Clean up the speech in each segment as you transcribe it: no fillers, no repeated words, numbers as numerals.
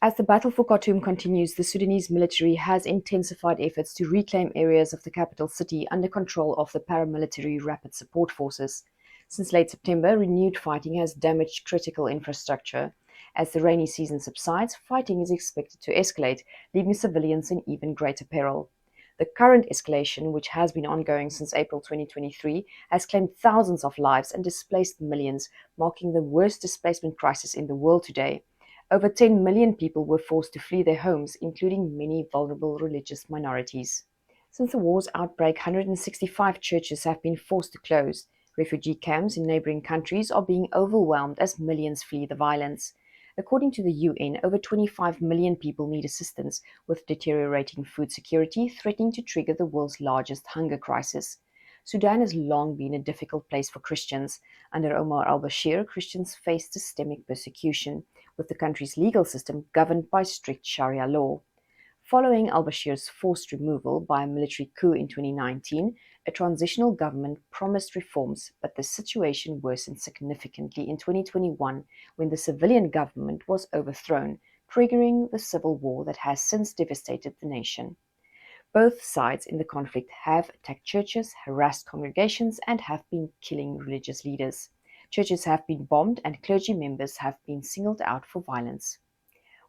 As the battle for Khartoum continues, the Sudanese military has intensified efforts to reclaim areas of the capital city under control of the paramilitary Rapid Support Forces. Since late September, renewed fighting has damaged critical infrastructure. As the rainy season subsides, fighting is expected to escalate, leaving civilians in even greater peril. The current escalation, which has been ongoing since April 2023, has claimed thousands of lives and displaced millions, marking the worst displacement crisis in the world today. Over 10 million people were forced to flee their homes, including many vulnerable religious minorities. Since the war's outbreak, 165 churches have been forced to close. Refugee camps in neighboring countries are being overwhelmed as millions flee the violence. According to the UN, over 25 million people need assistance, with deteriorating food security threatening to trigger the world's largest hunger crisis. Sudan has long been a difficult place for Christians. Under Omar al-Bashir, Christians face systemic persecution, with the country's legal system governed by strict Sharia law. Following al-Bashir's forced removal by a military coup in 2019, a transitional government promised reforms, but the situation worsened significantly in 2021 when the civilian government was overthrown, triggering the civil war that has since devastated the nation. Both sides in the conflict have attacked churches, harassed congregations, and have been killing religious leaders. Churches have been bombed, and clergy members have been singled out for violence.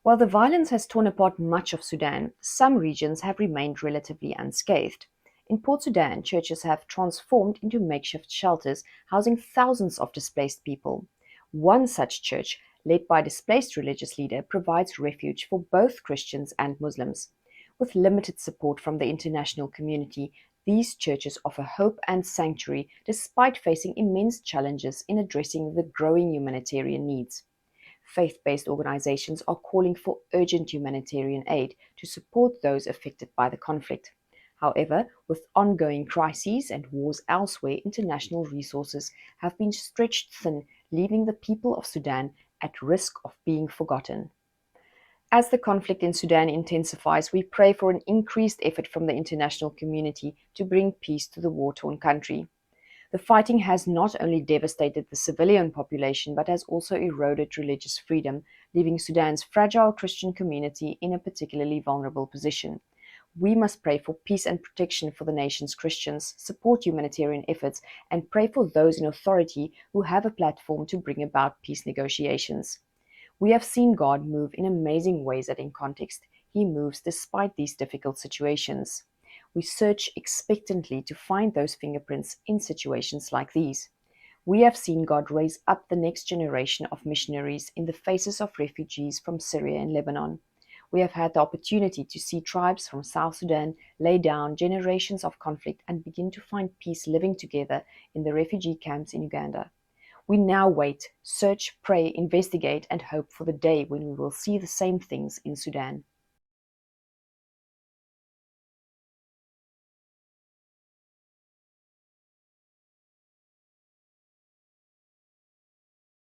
While the violence has torn apart much of Sudan, some regions have remained relatively unscathed. In Port Sudan, churches have transformed into makeshift shelters, housing thousands of displaced people. One such church, led by a displaced religious leader, provides refuge for both Christians and Muslims. With limited support from the international community, these churches offer hope and sanctuary despite facing immense challenges in addressing the growing humanitarian needs. Faith-based organizations are calling for urgent humanitarian aid to support those affected by the conflict. However, with ongoing crises and wars elsewhere, international resources have been stretched thin, leaving the people of Sudan at risk of being forgotten. As the conflict in Sudan intensifies, we pray for an increased effort from the international community to bring peace to the war-torn country. The fighting has not only devastated the civilian population but has also eroded religious freedom, leaving Sudan's fragile Christian community in a particularly vulnerable position. We must pray for peace and protection for the nation's Christians, support humanitarian efforts, and pray for those in authority who have a platform to bring about peace negotiations. We have seen God move in amazing ways that in context, He moves despite these difficult situations. We search expectantly to find those fingerprints in situations like these. We have seen God raise up the next generation of missionaries in the faces of refugees from Syria and Lebanon. We have had the opportunity to see tribes from South Sudan lay down generations of conflict and begin to find peace living together in the refugee camps in Uganda. We now wait, search, pray, investigate, and hope for the day when we will see the same things in Sudan.